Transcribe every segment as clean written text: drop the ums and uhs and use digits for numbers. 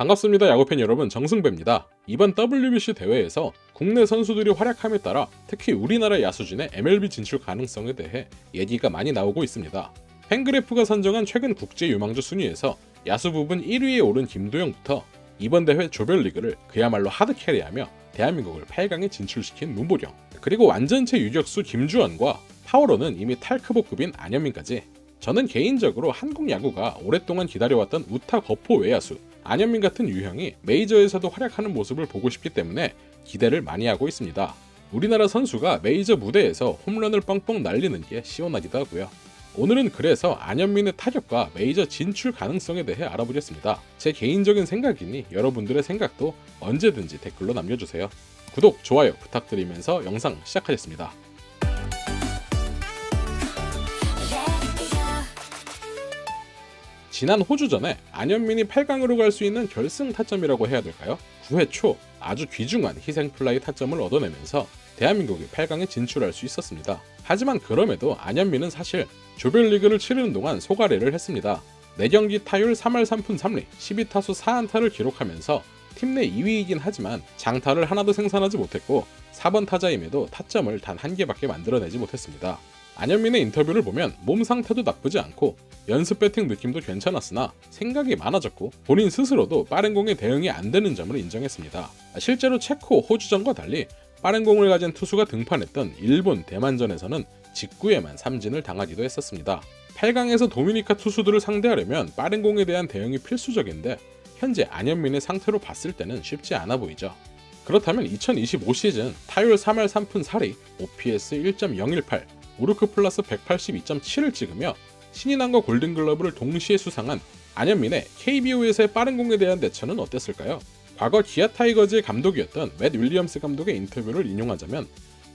반갑습니다. 야구팬 여러분, 정승배입니다. 이번 WBC 대회에서 국내 선수들이 활약함에 따라 특히 우리나라 야수진의 MLB 진출 가능성에 대해 얘기가 많이 나오고 있습니다. 팬그래프가 선정한 최근 국제 유망주 순위에서 야수 부분 1위에 오른 김도영부터 이번 대회 조별리그를 그야말로 하드캐리하며 대한민국을 8강에 진출시킨 문보령, 그리고 완전체 유격수 김주원과 파워로는 이미 탈크보급인 안현민까지, 저는 개인적으로 한국 야구가 오랫동안 기다려왔던 우타 거포 외야수 안현민 같은 유형이 메이저에서도 활약하는 모습을 보고 싶기 때문에 기대를 많이 하고 있습니다. 우리나라 선수가 메이저 무대에서 홈런을 뻥뻥 날리는 게 시원하기도 하고요. 오늘은 그래서 안현민의 타격과 메이저 진출 가능성에 대해 알아보겠습니다. 제 개인적인 생각이니 여러분들의 생각도 언제든지 댓글로 남겨주세요. 구독, 좋아요 부탁드리면서 영상 시작하겠습니다. 지난 호주전에 안현민이 8강으로 갈 수 있는 결승 타점이라고 해야 될까요? 9회 초 아주 귀중한 희생플라이 타점을 얻어내면서 대한민국이 8강에 진출할 수 있었습니다. 하지만 그럼에도 안현민은 사실 조별리그를 치르는 동안 소가래를 했습니다. 4경기 타율 3할 3푼 3리, 12타수 4안타를 기록하면서 팀 내 2위이긴 하지만 장타를 하나도 생산하지 못했고 4번 타자임에도 타점을 단 1개밖에 만들어내지 못했습니다. 안현민의 인터뷰를 보면 몸 상태도 나쁘지 않고 연습 배팅 느낌도 괜찮았으나 생각이 많아졌고 본인 스스로도 빠른 공에 대응이 안 되는 점을 인정했습니다. 실제로 체코, 호주전과 달리 빠른 공을 가진 투수가 등판했던 일본, 대만전에서는 직구에만 삼진을 당하기도 했었습니다. 8강에서 도미니카 투수들을 상대하려면 빠른 공에 대한 대응이 필수적인데 현재 안현민의 상태로 봤을 때는 쉽지 않아 보이죠. 그렇다면 2025 시즌 타율 3할 3푼 4리, OPS 1.018, 우르크 플러스 182.7을 찍으며 신인왕과 골든글러브를 동시에 수상한 안현민의 KBO에서의 빠른 공에 대한 대처는 어땠을까요? 과거 기아 타이거즈의 감독이었던 맷 윌리엄스 감독의 인터뷰를 인용하자면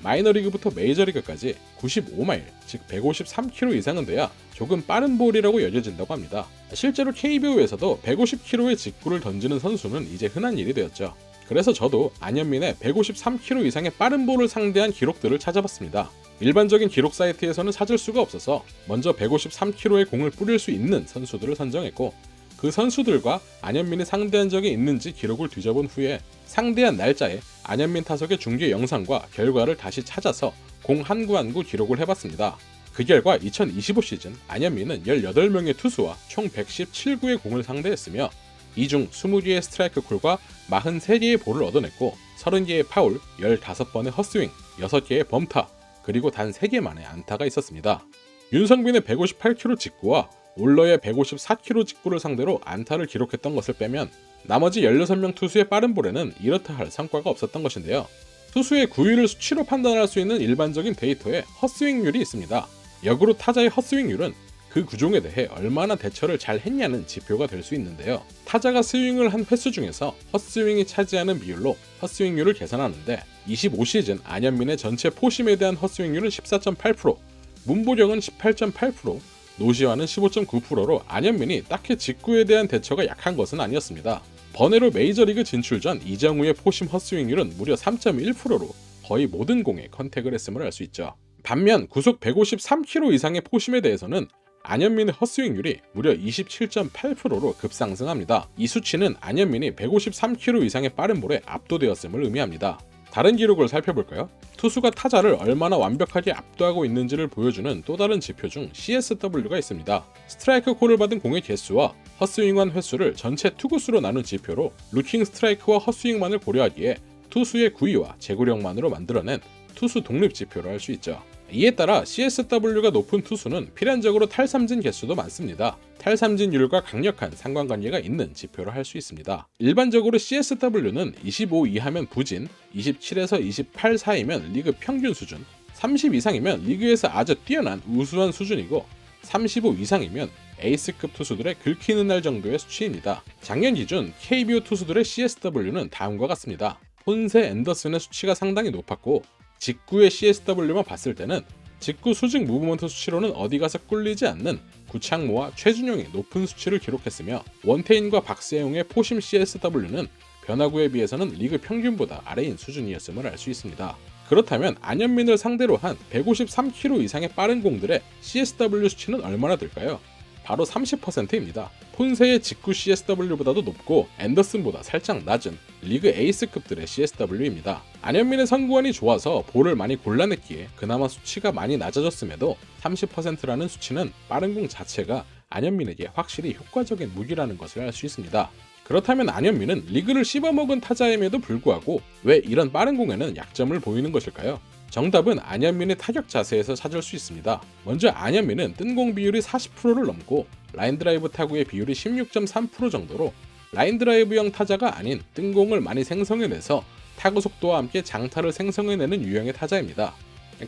마이너리그부터 메이저리그까지 95마일, 즉 153km 이상은 돼야 조금 빠른 볼이라고 여겨진다고 합니다. 실제로 KBO에서도 150km의 직구를 던지는 선수는 이제 흔한 일이 되었죠. 그래서 저도 안현민의 153km 이상의 빠른 볼을 상대한 기록들을 찾아봤습니다. 일반적인 기록 사이트에서는 찾을 수가 없어서 먼저 153km의 공을 뿌릴 수 있는 선수들을 선정했고, 그 선수들과 안현민이 상대한 적이 있는지 기록을 뒤져본 후에 상대한 날짜에 안현민 타석의 중계 영상과 결과를 다시 찾아서 공 한 구 한 구 기록을 해봤습니다. 그 결과 2025 시즌 안현민은 18명의 투수와 총 117구의 공을 상대했으며 이 중 20개의 스트라이크 콜과 43개의 볼을 얻어냈고 30개의 파울, 15번의 헛스윙, 6개의 범타, 그리고 단 3개만의 안타가 있었습니다. 윤성빈의 158km 직구와 올러의 154km 직구를 상대로 안타를 기록했던 것을 빼면 나머지 16명 투수의 빠른 볼에는 이렇다 할 성과가 없었던 것인데요. 투수의 구위를 수치로 판단할 수 있는 일반적인 데이터에 헛스윙률이 있습니다. 역으로 타자의 헛스윙률은 그 구종에 대해 얼마나 대처를 잘 했냐는 지표가 될 수 있는데요. 타자가 스윙을 한 횟수 중에서 헛스윙이 차지하는 비율로 헛스윙률을 계산하는데 25 시즌 안현민의 전체 포심에 대한 헛스윙률은 14.8%, 문보령은 18.8%, 노시환은 15.9%로 안현민이 딱히 직구에 대한 대처가 약한 것은 아니었습니다. 번외로 메이저리그 진출 전 이정우의 포심 헛스윙률은 무려 3.1%로 거의 모든 공에 컨택을 했음을 알 수 있죠. 반면 구속 153km 이상의 포심에 대해서는 안현민의 헛스윙률이 무려 27.8%로 급상승합니다. 이 수치는 안현민이 153km 이상의 빠른 볼에 압도되었음을 의미합니다. 다른 기록을 살펴볼까요? 투수가 타자를 얼마나 완벽하게 압도하고 있는지를 보여주는 또 다른 지표 중 CSW가 있습니다. 스트라이크 콜을 받은 공의 개수와 헛스윙한 횟수를 전체 투구수로 나눈 지표로 루킹 스트라이크와 헛스윙만을 고려하기에 투수의 구위와 제구력만으로 만들어낸 투수 독립 지표로 할 수 있죠. 이에 따라 CSW가 높은 투수는 필연적으로 탈삼진 개수도 많습니다. 탈삼진율과 강력한 상관관계가 있는 지표로 할 수 있습니다. 일반적으로 CSW는 25 이하면 부진, 27에서 28 사이면 리그 평균 수준, 30 이상이면 리그에서 아주 뛰어난 우수한 수준이고 35 이상이면 에이스급 투수들의 긁히는 날 정도의 수치입니다. 작년 기준 KBO 투수들의 CSW는 다음과 같습니다. 폰세, 앤더슨의 수치가 상당히 높았고 직구의 CSW만 봤을 때는 직구 수직 무브먼트 수치로는 어디 가서 꿀리지 않는 구창모와 최준용이 높은 수치를 기록했으며 원태인과 박세용의 포심 CSW는 변화구에 비해서는 리그 평균보다 아래인 수준이었음을 알 수 있습니다. 그렇다면 안현민을 상대로 한 153km 이상의 빠른 공들의 CSW 수치는 얼마나 될까요? 바로 30%입니다. 폰세의 직구 CSW보다도 높고 앤더슨보다 살짝 낮은 리그 에이스급들의 CSW입니다. 안현민의 선구안이 좋아서 볼을 많이 골라냈기에 그나마 수치가 많이 낮아졌음에도 30%라는 수치는 빠른 공 자체가 안현민에게 확실히 효과적인 무기라는 것을 알 수 있습니다. 그렇다면 안현민은 리그를 씹어먹은 타자임에도 불구하고 왜 이런 빠른 공에는 약점을 보이는 것일까요? 정답은 안현민의 타격 자세에서 찾을 수 있습니다. 먼저 안현민은 뜬공 비율이 40%를 넘고 라인 드라이브 타구의 비율이 16.3% 정도로 라인 드라이브형 타자가 아닌 뜬공을 많이 생성해내서 타구 속도와 함께 장타를 생성해내는 유형의 타자입니다.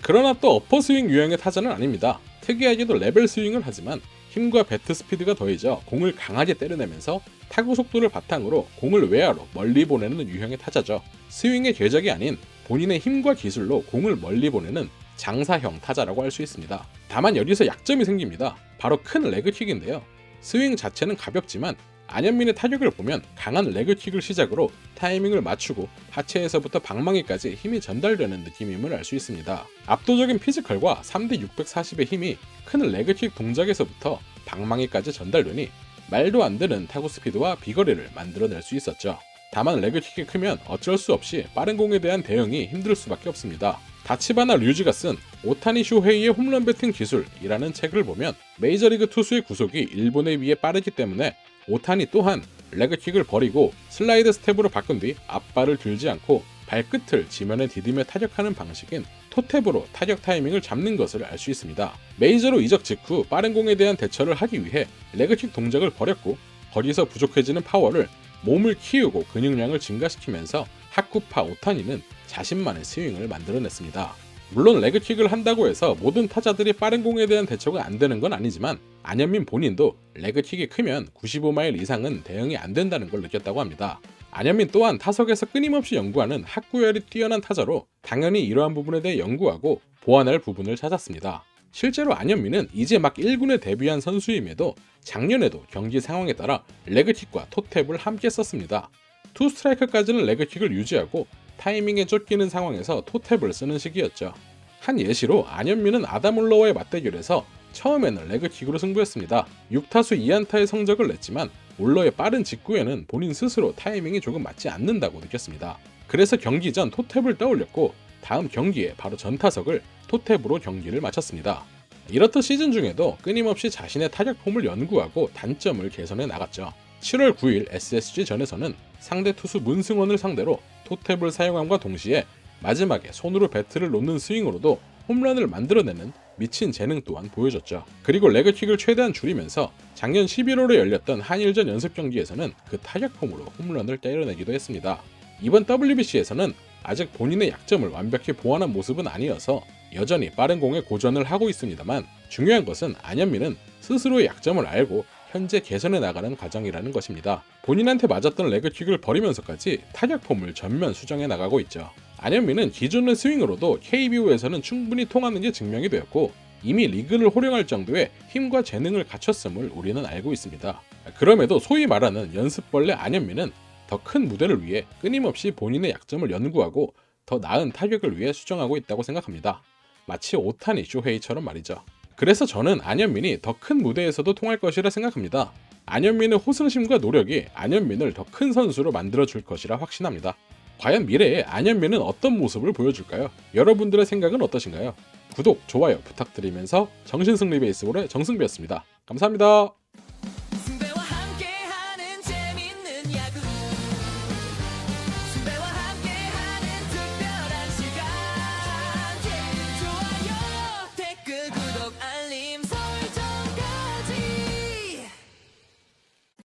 그러나 또 어퍼스윙 유형의 타자는 아닙니다. 특이하게도 레벨 스윙을 하지만 힘과 배트 스피드가 더해져 공을 강하게 때려내면서 타구 속도를 바탕으로 공을 외야로 멀리 보내는 유형의 타자죠. 스윙의 궤적이 아닌 본인의 힘과 기술로 공을 멀리 보내는 장사형 타자라고 할 수 있습니다. 다만 여기서 약점이 생깁니다. 바로 큰 레그킥인데요. 스윙 자체는 가볍지만 안현민의 타격을 보면 강한 레그킥을 시작으로 타이밍을 맞추고 하체에서부터 방망이까지 힘이 전달되는 느낌임을 알 수 있습니다. 압도적인 피지컬과 3대 640의 힘이 큰 레그킥 동작에서부터 방망이까지 전달되니 말도 안 되는 타구 스피드와 비거리를 만들어낼 수 있었죠. 다만 레그킥이 크면 어쩔 수 없이 빠른 공에 대한 대응이 힘들 수밖에 없습니다. 다치바나 류지가 쓴 오타니 쇼헤이의 홈런 배팅 기술이라는 책을 보면 메이저리그 투수의 구속이 1분에 비해 빠르기 때문에 오타니 또한 레그킥을 버리고 슬라이드 스텝으로 바꾼 뒤 앞발을 들지 않고 발끝을 지면에 디디며 타격하는 방식인 토탭으로 타격 타이밍을 잡는 것을 알 수 있습니다. 메이저로 이적 직후 빠른 공에 대한 대처를 하기 위해 레그킥 동작을 버렸고 거기서 부족해지는 파워를 몸을 키우고 근육량을 증가시키면서 하쿠파 오타니는 자신만의 스윙을 만들어냈습니다. 물론 레그킥을 한다고 해서 모든 타자들이 빠른 공에 대한 대처가 안 되는 건 아니지만 안현민 본인도 레그킥이 크면 95마일 이상은 대응이 안 된다는 걸 느꼈다고 합니다. 안현민 또한 타석에서 끊임없이 연구하는 학구열이 뛰어난 타자로 당연히 이러한 부분에 대해 연구하고 보완할 부분을 찾았습니다. 실제로 안현민은 이제 막 1군에 데뷔한 선수임에도 작년에도 경기 상황에 따라 레그킥과 토탭을 함께 썼습니다. 투 스트라이크까지는 레그킥을 유지하고 타이밍에 쫓기는 상황에서 토탭을 쓰는 시기였죠. 한 예시로 안현민은 아담 울러와의 맞대결에서 처음에는 레그킥으로 승부했습니다. 6타수 2안타의 성적을 냈지만 울러의 빠른 직구에는 본인 스스로 타이밍이 조금 맞지 않는다고 느꼈습니다. 그래서 경기 전 토탭을 떠올렸고 다음 경기에 바로 전타석을 토탭으로 경기를 마쳤습니다. 이렇듯 시즌 중에도 끊임없이 자신의 타격 폼을 연구하고 단점을 개선해 나갔죠. 7월 9일 SSG 전에서는 상대 투수 문승원을 상대로 토탭을 사용함과 동시에 마지막에 손으로 배트를 놓는 스윙으로도 홈런을 만들어내는 미친 재능 또한 보여줬죠. 그리고 레그킥을 최대한 줄이면서 작년 11월에 열렸던 한일전 연습 경기에서는 그 타격 폼으로 홈런을 때려내기도 했습니다. 이번 WBC에서는 아직 본인의 약점을 완벽히 보완한 모습은 아니어서 여전히 빠른 공에 고전을 하고 있습니다만 중요한 것은 안현민은 스스로의 약점을 알고 현재 개선해 나가는 과정이라는 것입니다. 본인한테 맞았던 레그킥을 버리면서까지 타격 폼을 전면 수정해 나가고 있죠. 안현민은 기존의 스윙으로도 KBO에서는 충분히 통하는 게 증명이 되었고 이미 리그를 호령할 정도의 힘과 재능을 갖췄음을 우리는 알고 있습니다. 그럼에도 소위 말하는 연습벌레 안현민은 더 큰 무대를 위해 끊임없이 본인의 약점을 연구하고 더 나은 타격을 위해 수정하고 있다고 생각합니다. 마치 오타니 쇼헤이처럼 말이죠. 그래서 저는 안현민이 더 큰 무대에서도 통할 것이라 생각합니다. 안현민의 호승심과 노력이 안현민을 더 큰 선수로 만들어줄 것이라 확신합니다. 과연 미래에 안현민은 어떤 모습을 보여줄까요? 여러분들의 생각은 어떠신가요? 구독, 좋아요 부탁드리면서 정신승리 베이스볼의 정승배였습니다. 감사합니다.